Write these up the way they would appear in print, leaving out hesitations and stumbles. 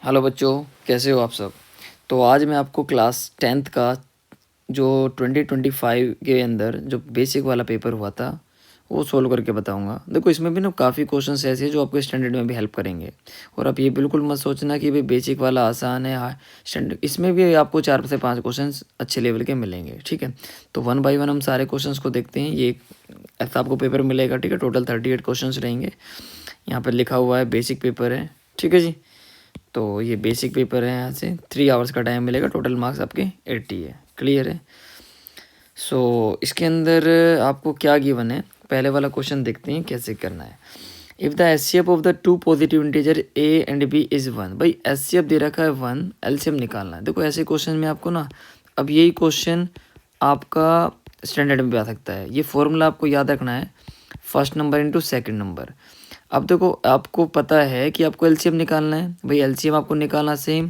Hello बच्चों, कैसे हो आप सब। तो आज मैं आपको क्लास 10th का जो 2025 के अंदर जो बेसिक वाला पेपर हुआ था वो सोल्व करके बताऊंगा। देखो, इसमें भी ना काफ़ी क्वेश्चंस ऐसे हैं जो आपको स्टैंडर्ड में भी हेल्प करेंगे। और आप ये बिल्कुल मत सोचना कि भाई बेसिक वाला आसान है, स्टैंडर्ड इसमें भी आपको 4 से 5 क्वेश्चंस अच्छे लेवल के मिलेंगे। ठीक है, तो वन बाई वन हम सारे क्वेश्चंस को देखते हैं। ये ऐसा आपको पेपर मिलेगा। ठीक है, टोटल 38 क्वेश्चंस रहेंगे। यहाँ पर लिखा हुआ है बेसिक पेपर है। ठीक है जी, तो ये बेसिक पेपर है। यहाँ से 3 आवर्स का टाइम मिलेगा। टोटल मार्क्स आपके 80 है। क्लियर है। सो इसके अंदर आपको क्या गिवन है, पहले वाला क्वेश्चन देखते हैं कैसे करना है। If the HCF of the two positive integer A and B is 1। भाई एचसीएफ दे रखा है 1, एलसीएम निकालना है। देखो ऐसे क्वेश्चन में आपको ना, अब यही क्वेश्चन आपका स्टैंडर्ड में भी आ सकता है। ये फॉर्मूला आपको याद रखना है, first number into second number. अब देखो, आपको पता है कि आपको एलसीएम निकालना है। भाई एलसीएम आपको निकालना सेम,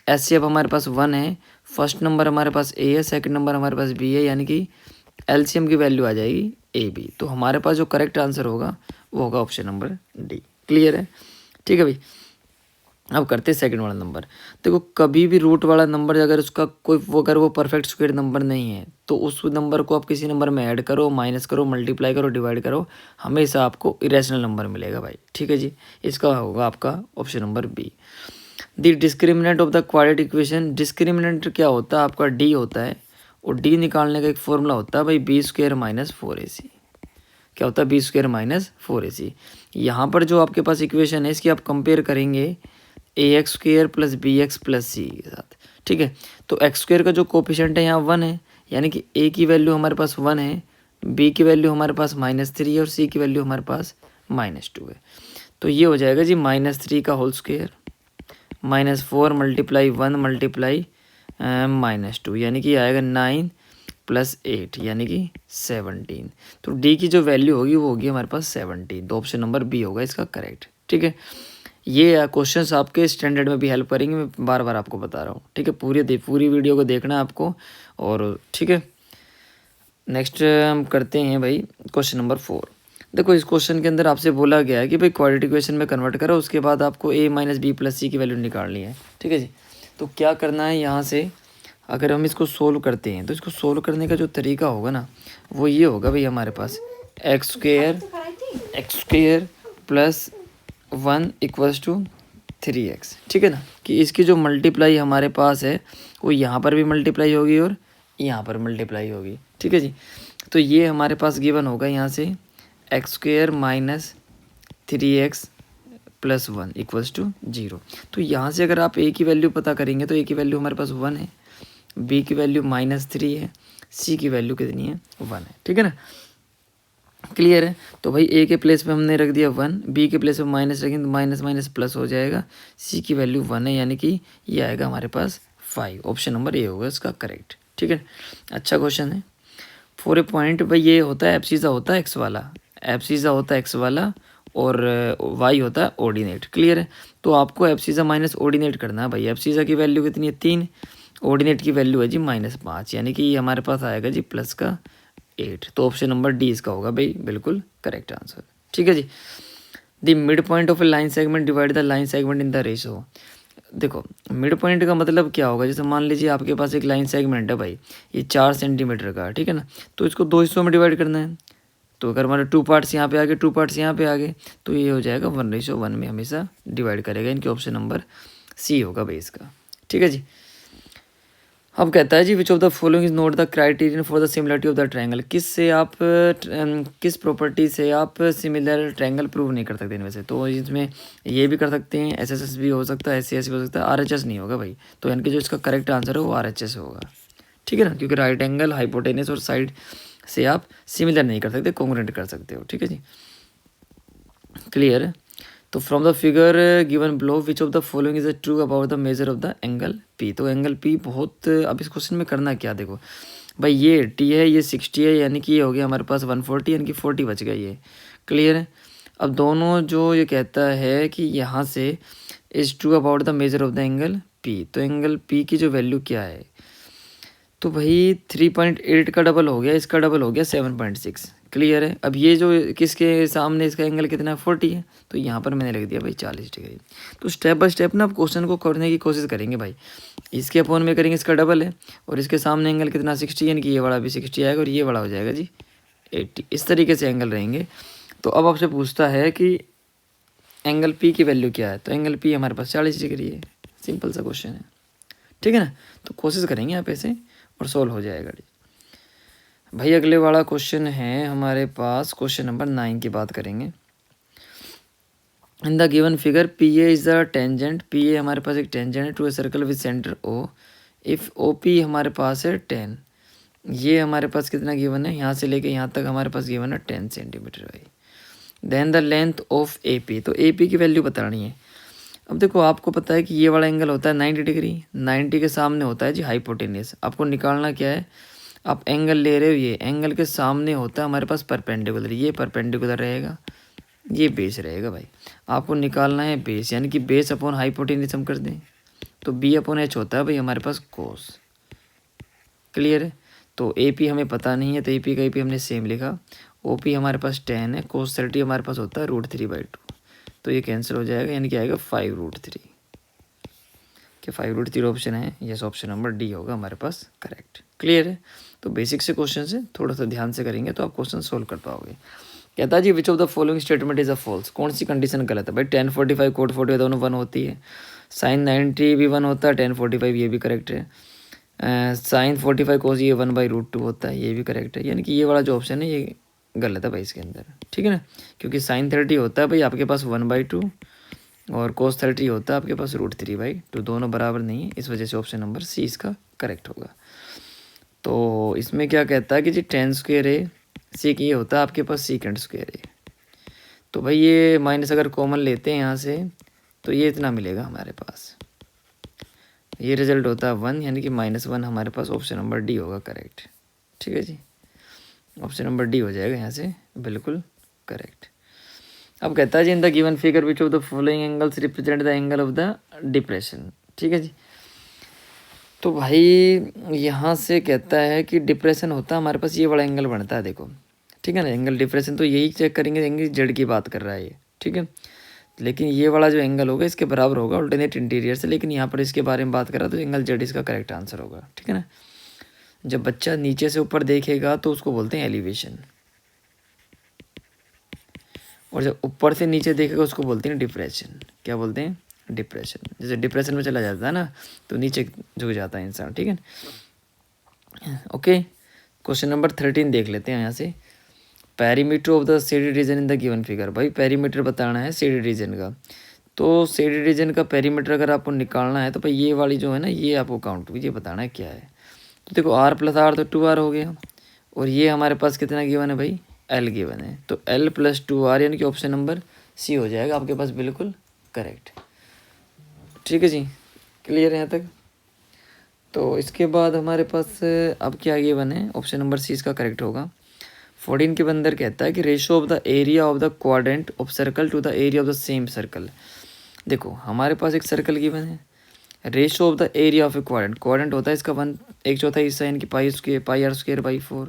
एचसीएफ हमारे पास 1 है, फर्स्ट नंबर हमारे पास ए है, सेकंड नंबर हमारे पास बी है, यानी कि एलसीएम की वैल्यू आ जाएगी ए बी। तो हमारे पास जो करेक्ट आंसर होगा वो होगा ऑप्शन नंबर डी। क्लियर है। ठीक है भाई, अब करते हैं सेकंड वाला नंबर। देखो, कभी भी रूट वाला नंबर अगर उसका कोई अगर वो परफेक्ट स्क्वायर नंबर नहीं है तो उस नंबर को आप किसी नंबर में ऐड करो, माइनस करो, मल्टीप्लाई करो, डिवाइड करो, हमेशा आपको इरेशनल नंबर मिलेगा भाई। ठीक है जी, इसका होगा आपका option number B. The discriminant of the quadratic equation. Discriminant क्या होता है आपका, डी होता है। और डी निकालने का एक फॉर्मूला होता है भाई बी स्क्वायर माइनस 4ac। क्या होता है, बी स्क्वायर माइनस 4ac। यहाँ पर जो आपके पास इक्वेशन है इसकी आप कंपेयर करेंगे A X square plus B X plus C के साथ। ठीक है, तो एक्स स्क्वेयर का जो कोफिशेंट है यहाँ 1 है, यानी कि ए की वैल्यू हमारे पास 1 है, बी की वैल्यू हमारे पास -3 है और सी की वैल्यू हमारे पास -2 है। तो ये हो जाएगा जी -3 का होल स्क्वेयर -4 मल्टीप्लाई 1 मल्टीप्लाई -2, यानी कि आएगा 9 प्लस 8 यानी कि 17। तो डी की जो वैल्यू होगी वो होगी हमारे पास 17। तो ऑप्शन नंबर बी होगा इसका करेक्ट। ठीक है, ये क्वेश्चंस आपके स्टैंडर्ड में भी हेल्प करेंगे, मैं बार बार आपको बता रहा हूँ। ठीक है, पूरी वीडियो को देखना है आपको। और ठीक है, नेक्स्ट हम करते हैं भाई क्वेश्चन नंबर 4। देखो, इस क्वेश्चन के अंदर आपसे बोला गया है कि भाई क्वाड्रेटिक इक्वेशन में कन्वर्ट करो, उसके बाद आपको a माइनस बी प्लस सी की वैल्यू निकालनी है। ठीक है जी, तो क्या करना है यहाँ से, अगर हम इसको सोल्व करते हैं तो इसको सोल्व करने का जो तरीका होगा ना वो ये होगा भाई, हमारे पास X square plus 1 equals to 3x। ठीक है ना, कि इसकी जो मल्टीप्लाई हमारे पास है वो यहाँ पर भी मल्टीप्लाई होगी और यहाँ पर मल्टीप्लाई होगी। ठीक है जी, तो ये हमारे पास गिवन होगा यहाँ से x square minus 3x plus 1 equals to 0। तो यहाँ से अगर आप ए की वैल्यू पता करेंगे तो ए की वैल्यू हमारे पास 1 है, बी की वैल्यू -3 है, सी की वैल्यू कितनी है 1 है। ठीक है ना, क्लियर है। तो भाई ए के प्लेस पे हमने रख दिया 1, बी के प्लेस पे माइनस रखेंगे तो माइनस माइनस प्लस हो जाएगा, सी की वैल्यू 1 है, यानी कि ये आएगा हमारे पास 5। ऑप्शन नंबर ए होगा इसका करेक्ट। ठीक है, अच्छा क्वेश्चन है। फॉर ए पॉइंट, भाई ये होता है एब्सिसा होता है एक्स वाला, एब्सिसा होता है एक्स वाला और वाई होता है ऑर्डिनेट। क्लियर है, तो आपको एब्सिसा माइनस ऑर्डिनेट करना है भाई। एब्सिसा की वैल्यू कितनी है 3, ऑर्डिनेट की वैल्यू है जी -5, यानी कि ये हमारे पास आएगा जी प्लस का 8। तो ऑप्शन नंबर डी इसका होगा भाई बिल्कुल करेक्ट आंसर। ठीक है जी, the mid point of a line segment divide the line segment in the ratio. देखो, मिड पॉइंट का मतलब क्या होगा, जैसे मान लीजिए आपके पास एक लाइन सेगमेंट है भाई, ये 4 सेंटीमीटर का। ठीक है ना, तो इसको 2 हिस्सों में डिवाइड करना है। तो अगर हमारे 2 पार्ट्स यहाँ पे आ गए, 2 पार्ट्स यहाँ पे आ गए, तो ये हो जाएगा 1:1 में हमेशा डिवाइड करेगा। इनके ऑप्शन नंबर सी होगा भाई इसका। ठीक है जी, अब कहता है जी which of the following is not the criterion for the similarity of the triangle. किस प्रॉपर्टी से आप सिमिलर ट्रायंगल प्रूव नहीं कर सकते इनमें से। तो इसमें ये भी कर सकते हैं, एसएसएस भी हो सकता है, एससीएस भी हो सकता है, आरएचएस नहीं होगा भाई। तो यानी कि जो इसका करेक्ट आंसर है वो आरएचएस होगा। ठीक है ना, क्योंकि राइट एंगल, हाइपोटेनस और साइड से आप सिमिलर नहीं कर सकते, कॉन्ग्रुएंट कर सकते हो। ठीक है जी, क्लियर है। तो from the figure given below which of the following is true about the measure of the angle P. तो एंगल पी बहुत, अब इस क्वेश्चन में करना क्या, देखो भाई ये टी है, ये 60 है, यानी कि ये हो गया हमारे पास 140, यानी कि 40 बच गया ये। क्लियर है, अब दोनों जो ये कहता है कि यहाँ से is true about the measure of the angle P, तो एंगल पी की जो वैल्यू क्या है, तो भाई 3.8 का डबल हो गया, इसका डबल हो गया 7.6। क्लियर है। अब ये जो किसके सामने इसका एंगल कितना है 40 है, तो यहाँ पर मैंने लिख दिया भाई 40 डिग्री। तो स्टेप बाय स्टेप ना आप क्वेश्चन को करने की कोशिश करेंगे भाई। इसके अपोन में करेंगे इसका डबल है, और इसके सामने एंगल कितना 60, यानी कि ये वाला भी 60 आएगा और ये वाला हो जाएगा जी 80। इस तरीके से एंगल रहेंगे। तो अब आपसे पूछता है कि एंगल पी की वैल्यू क्या है, तो एंगल पी हमारे पास 40 डिग्री है। सिंपल सा क्वेश्चन है, ठीक है ना। तो कोशिश करेंगे आप ऐसे और सोल्व हो जाएगा जी भाई। अगले वाला क्वेश्चन है हमारे पास, क्वेश्चन नंबर 9 की बात करेंगे। In the given figure P A is the tangent, P A हमारे पास एक टेंजेंट है to a circle with centre O, if O P हमारे पास है 10। ये हमारे पास कितना गिवन है, यहाँ से लेके यहाँ तक हमारे पास गिवन है 10 सेंटीमीटर भाई। Then the length of A P, तो ए पी की वैल्यू बतानी है। अब देखो आपको पता है कि ये वाला एंगल होता है 90 डिग्री, 90 के सामने होता है जी हाइपोटेनियस। आपको निकालना क्या है, आप एंगल ले रहे हो, ये एंगल के सामने होता है हमारे पास परपेंडिकुलर, ये परपेंडिकुलर रहेगा, ये बेस रहेगा भाई। आपको निकालना है बेस, यानी कि बेस अपॉन हाइपोटेनियस हम कर दें तो बी अपॉन एच होता है भाई हमारे पास कोस। क्लियर है। तो ए पी हमें पता नहीं है, तो ए पी का ए पी हमने सेम लिखा। ओ पी हमारे पास 10 है, कोस 30 हमारे पास होता है √3/2, तो ये कैंसिल हो जाएगा, यानी कि आएगा 5√3। क्या 5√3 ऑप्शन है, यस ऑप्शन नंबर डी होगा हमारे पास करेक्ट। क्लियर है। तो बेसिक से क्वेश्चन से थोड़ा सा ध्यान से करेंगे तो आप क्वेश्चन सोल्व कर पाओगे। कहता है जी which of the following statement is a false, कौन सी कंडीशन गलत है भाई। 1045 कोट 40 दोनों 1 होती है, साइन 90 भी 1 होता है, 1045 ये भी करेक्ट है, साइन 45 कोस ये 1/√2 होता है, ये भी करेक्ट है। यानी कि ये वाला जो ऑप्शन है ये गलत है भाई इसके अंदर, ठीक है ना। क्योंकि साइन 30 होता है भाई आपके पास 1/2 और कोस 30 होता है आपके पास √3/2, दोनों बराबर नहीं है, इस वजह से ऑप्शन नंबर सी इसका करेक्ट होगा। तो इसमें क्या कहता है कि जी 10² है, सेक ये होता है आपके पास सेकेंड² है। तो भाई ये माइनस अगर कॉमन लेते हैं यहाँ से तो ये इतना मिलेगा हमारे पास, ये रिजल्ट होता है 1, यानी कि -1 हमारे पास ऑप्शन नंबर डी होगा करेक्ट। ठीक है जी, ऑप्शन नंबर डी हो जाएगा यहाँ से बिल्कुल करेक्ट। अब कहता है जी in the given figure which of the following angles represent the angle of the depression. ठीक है जी, तो भाई यहाँ से कहता है कि डिप्रेशन होता है हमारे पास, ये बड़ा एंगल बनता है देखो, ठीक है ना। एंगल डिप्रेशन तो यही चेक करेंगे, एंगल जेड की बात कर रहा है ये, ठीक है। लेकिन ये वाला जो एंगल होगा इसके बराबर होगा अल्टरनेट इंटीरियर से, लेकिन यहाँ पर इसके बारे में बात कर रहा तो एंगल जेड इसका करेक्ट आंसर होगा, ठीक है ना। जब बच्चा नीचे से ऊपर देखेगा तो उसको बोलते हैं एलिवेशन, और जब ऊपर से नीचे देखेगा उसको बोलते हैं डिप्रेशन। क्या बोलते हैं? डिप्रेशन। जैसे डिप्रेशन में चला जाता है ना तो नीचे झुक जाता है इंसान, ठीक है। ओके, क्वेश्चन नंबर 13 देख लेते हैं यहाँ से। Perimeter of the shaded region in the given figure, भाई पेरीमीटर बताना है शेडेड रीजन का। तो शेडेड रीजन का पेरीमीटर अगर आपको निकालना है तो भाई ये वाली जो है ना ये आपको काउंट ये बताना है क्या है। तो देखो r + r तो 2r हो गया, और ये हमारे पास कितना गिवन है भाई, l गिवन है, तो l + 2r यानी कि ऑप्शन नंबर सी हो जाएगा आपके पास बिल्कुल करेक्ट। ठीक है जी, क्लियर है यहाँ तक। तो इसके बाद हमारे पास अब क्या गिवन है, ऑप्शन नंबर सी इसका करेक्ट होगा। 14 के अंदर कहता है कि ratio of the area of the quadrant of circle to the area of the same circle. देखो हमारे पास एक सर्कल गिवन है, ratio of the area of a quadrant, quadrant होता है इसका 1/4 हिस्सा यानी कि πr²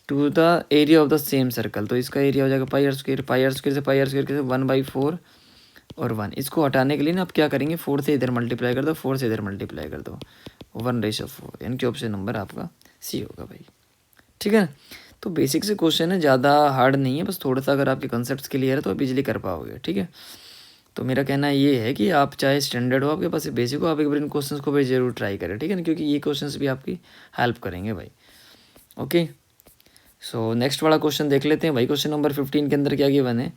to the area of the same circle, तो इसका एरिया हो जाएगा πr² से πr² के 1/4 और 1। इसको हटाने के लिए ना आप क्या करेंगे, 4 से इधर मल्टीप्लाई कर दो, 4 से इधर मल्टीप्लाई कर दो, 1/4, यानी कि ऑप्शन नंबर आपका सी होगा भाई। ठीक है ना। तो बेसिक से क्वेश्चन है, ज़्यादा हार्ड नहीं है, बस थोड़ा सा अगर आपके कॉन्सेप्ट्स क्लियर है तो आप इजीली कर पाओगे। ठीक है, तो मेरा कहना ये है कि आप चाहे स्टैंडर्ड हो आपके पास बेसिक हो, आप एक बार इन क्वेश्चंस को भी जरूर ट्राई करें, ठीक है ना, क्योंकि ये क्वेश्चंस भी आपकी हेल्प करेंगे भाई। ओके, सो नेक्स्ट वाला क्वेश्चन देख लेते हैं भाई। क्वेश्चन नंबर 15 के अंदर क्या गिवन है,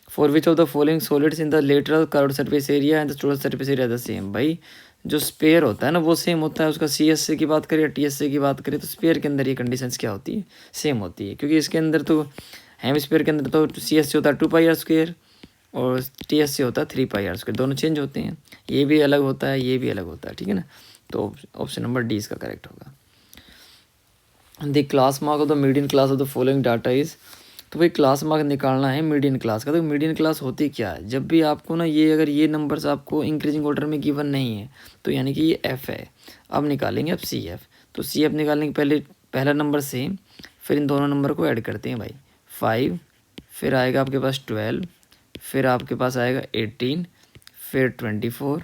for which of the following solids in the lateral curved surface area and the total surface area the same. भाई जो स्पेयर होता है ना वो सेम होता है, उसका CSA की बात करें या TSA की बात करें तो स्पेयर के अंदर ये कंडीशंस क्या होती है, सेम होती है। क्योंकि इसके अंदर तो हेमिस्फीयर के अंदर तो CSA होता है 2πr² और TSA होता है 3πr², दोनों चेंज होते हैं, ये भी अलग होता है ये भी अलग होता है, ठीक है ना। तो ऑप्शन नंबर डी इसका करेक्ट होगा। The class mark of the median class of the following data is, तो भाई क्लास मार्क निकालना है मीडियन क्लास का। तो मीडियन क्लास होती क्या है, जब भी आपको ना ये अगर ये नंबर्स आपको इंक्रीजिंग ऑर्डर में गिवन नहीं है तो यानी कि ये एफ है। अब निकालेंगे अब CF, तो CF निकालने के पहले पहला नंबर सेम, फिर इन दोनों नंबर को ऐड करते हैं भाई, 5, फिर आएगा आपके पास 12, फिर आपके पास आएगा 18, फिर 24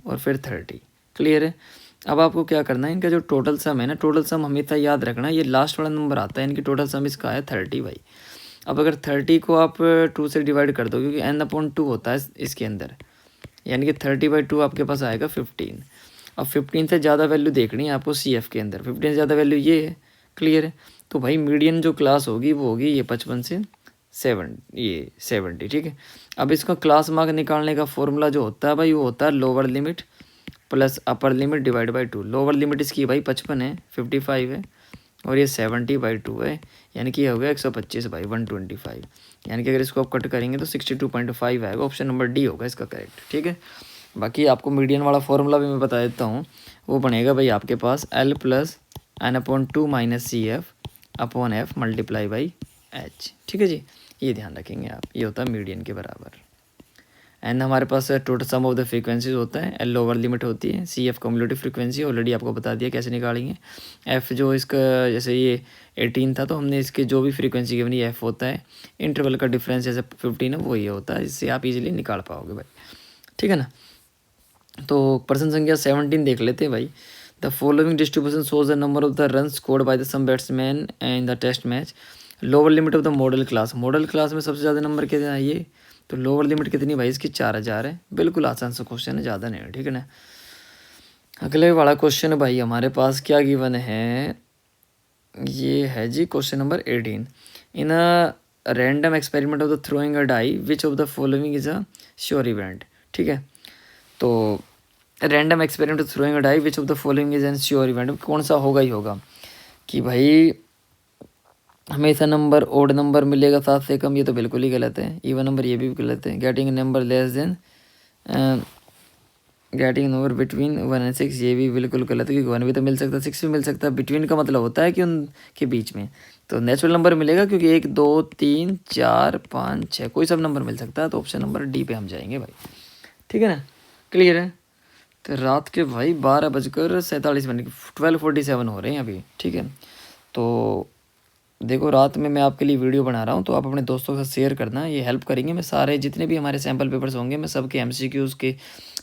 और फिर 30। क्लियर है। अब आपको क्या करना है, इनका जो टोटल सम है ना, टोटल सम हमेशा याद रखना, ये लास्ट वाला नंबर आता है, इनकी टोटल सम इसका है 30 भाई। अब अगर 30 को आप 2 से डिवाइड कर दो, क्योंकि n/2 होता है इसके अंदर, यानी कि 30/2 आपके पास आएगा 15। अब 15 से ज़्यादा वैल्यू देखनी है आपको सी एफ के अंदर, 15 से ज़्यादा वैल्यू ये है। क्लियर है। तो भाई मीडियन जो क्लास होगी वो होगी ये 55 से 70। ठीक है। अब इसका क्लास मार्क निकालने का फॉर्मूला जो होता है भाई, वो होता है lower limit plus upper limit divide by 2। Lower limit इसकी भाई 55 है, 55 है, और ये 70/2 है, यानी कि ये हो गया 125 बाई 125। यानी कि अगर इसको आप कट करेंगे तो 62.5 आएगा। ऑप्शन नंबर डी होगा इसका करेक्ट। ठीक है। बाकी आपको मीडियन वाला फॉर्मूला भी मैं बता देता हूँ, वो बनेगा भाई आपके पास L+N/2 minus CF/F multiply by H। ठीक है जी, ये ध्यान रखेंगे आप, ये होता है मीडियन के बराबर। एन हमारे पास total sum of the frequencies होता है, एल लोअर लिमिट होती है, C F cumulative frequency already आपको बता दिया कैसे निकालेंगे। एफ जो इसका जैसे ये 18 था तो हमने इसके जो भी फ्रीक्वेंसी गिवन ये एफ होता है, इंटरवल का डिफरेंस जैसे 15 है वो ये होता है, इससे आप इजीली निकाल पाओगे भाई। ठीक है ना। तो प्रश्न संख्या 17 देख लेते हैं भाई। The following distribution shows the number of the run scored by the some batsman in the test match. Lower limit of the modal class, modal class में सबसे ज़्यादा नंबर कितने आइए, तो लोअर लिमिट कितनी भाई इसकी 4000 है। बिल्कुल आसान सा क्वेश्चन है, ज़्यादा नहीं है। ठीक है ना। अगले वाला क्वेश्चन भाई हमारे पास क्या गिवन है, ये है जी question number 18। In a random experiment of the throwing a die which of the following is a sure event. ठीक है। तो random experiment throwing a die which of the following is an sure event, कौन सा होगा ही होगा कि भाई हमेशा नंबर ओड नंबर मिलेगा 7 से कम, ये तो बिल्कुल ही गलत है। इवन नंबर ये भी गलत है। Getting number less than getting number between 1 और 6, ये भी बिल्कुल गलत है, क्योंकि 1 भी तो मिल सकता है 6 भी मिल सकता है। बिटवीन का मतलब होता है कि उनके बीच में, तो नेचुरल नंबर मिलेगा, क्योंकि 1 2 3 4 5 6 कोई सब नंबर मिल सकता है। तो ऑप्शन नंबर डी पे हम जाएंगे भाई। ठीक है ना। क्लियर है। तो रात के भाई 12:47 12:47 हो रहे हैं अभी। ठीक है। तो देखो रात में मैं आपके लिए वीडियो बना रहा हूँ, तो आप अपने दोस्तों के साथ शेयर करना, ये हेल्प करेंगे। मैं सारे जितने भी हमारे सैम्पल पेपर्स होंगे, मैं सबके MCQs के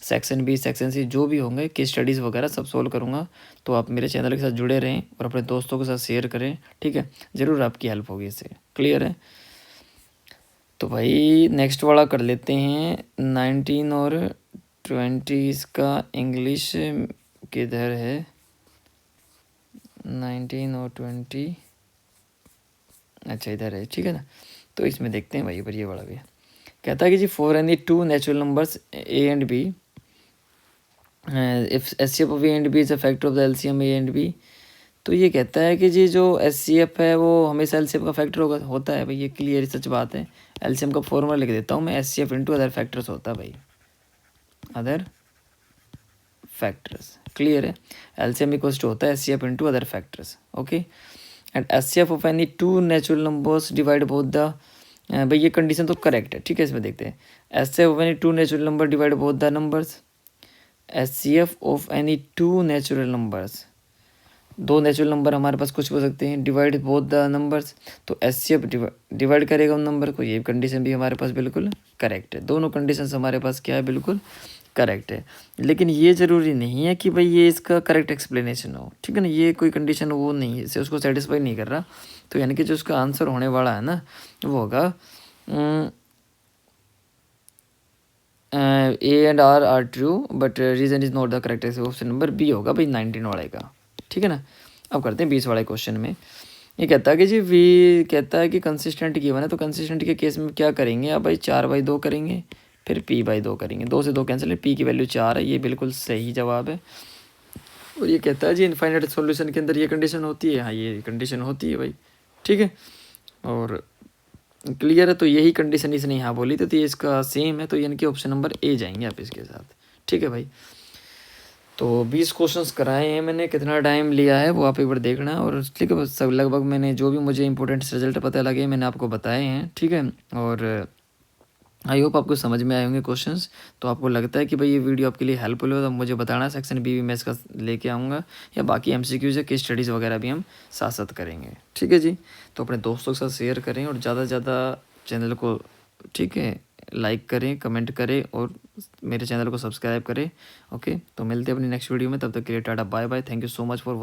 सेक्शन बी सेक्शन सी जो भी होंगे, केस स्टडीज़ वगैरह सब सोल्व करूँगा। तो आप मेरे चैनल के साथ जुड़े रहें और अपने दोस्तों के साथ शेयर करें। ठीक है। ज़रूर आपकी हेल्प होगी इससे। क्लियर है। तो भाई नेक्स्ट वाला कर लेते हैं। 19 और 20 इसका इंग्लिश किधर है, 19 और 20 अच्छा इधर है। ठीक है ना। तो इसमें देखते हैं भाई, पर ये बड़ा भी कहता है कि जी for any 2 natural numbers A and B, if HCF of A and B is a factor of the LCM A and B. तो ये कहता है कि जी जो HCF है वो हमेशा LCM का फैक्टर होता है भाई, ये क्लियर सच बात है। LCM का फॉर्मूला लिख देता हूँ मैं, HCF इंटू अदर फैक्टर्स होता है भाई, अदर फैक्टर्स। क्लियर है। LCM इक्वल्स टू होता है HCF into other factors. Okay. And HCF of any 2 natural numbers divide both the, भाई ये कंडीशन तो करेक्ट है। ठीक है। इसमें देखते हैं HCF of any 2 natural number divide both the numbers. HCF of any 2 natural numbers, 2 natural number हमारे पास कुछ हो सकते हैं, डिवाइड बोथ द नंबर्स, तो HCF डिवाइड करेगा उन नंबर को। ये कंडीशन भी हमारे पास बिल्कुल करेक्ट है। दोनों कंडीशन हमारे पास क्या है, बिल्कुल करेक्ट है। लेकिन ये ज़रूरी नहीं है कि भाई ये इसका करेक्ट एक्सप्लेनेशन हो। ठीक है ना। ये कोई कंडीशन वो नहीं है, इससे उसको सेटिस्फाई नहीं कर रहा। तो यानी कि जो उसका आंसर होने वाला है ना, वो होगा A and R true but reason is not the correct. Option number B होगा भाई 19 वाले का। ठीक है ना। अब करते हैं 20 वाले क्वेश्चन में। ये कहता है कि जी वी कहता है कि कंसिस्टेंट गिवन है, तो कंसिस्टेंट के केस में क्या करेंगे आप भाई, 4/2 करेंगे, फिर p/2 करेंगे। 2 से 2 कैंसिल है, p की वैल्यू 4 है, ये बिल्कुल सही जवाब है। और ये कहता है जी इनफाइनाइट सॉल्यूशन के अंदर ये कंडीशन होती है, हाँ ये कंडीशन होती है भाई। ठीक है। और क्लियर है। तो यही कंडीशन इसने यहाँ बोली थी, तो ये इसका सेम है, तो यानी कि ऑप्शन नंबर ए जाएंगे आप इसके साथ। ठीक है भाई। तो 20 क्वेश्चंस कराए हैं मैंने, कितना टाइम लिया है वो आप एक बार देखना। और ठीक है, सब लगभग मैंने जो भी मुझे इंपॉर्टेंट रिजल्ट पता लगे मैंने आपको बताए हैं। ठीक है। और आई होप आपको समझ में आए होंगे क्वेश्चंस। तो आपको लगता है कि भाई ये वीडियो आपके लिए हेल्पफुल हो तो मुझे बताना, सेक्शन बी भी मैं इसका लेके आऊँगा, या बाकी एमसीक्यूज़ या केस स्टडीज़ वगैरह भी हम साथ साथ करेंगे। ठीक है जी। तो अपने दोस्तों के साथ शेयर करें और ज़्यादा से ज़्यादा चैनल को, ठीक है, लाइक करें, कमेंट करें और मेरे चैनल को सब्सक्राइब करें। ओके, तो मिलते हैं अपनी नेक्स्ट वीडियो में, तब तक के लिए tata bye bye. Thank you so much for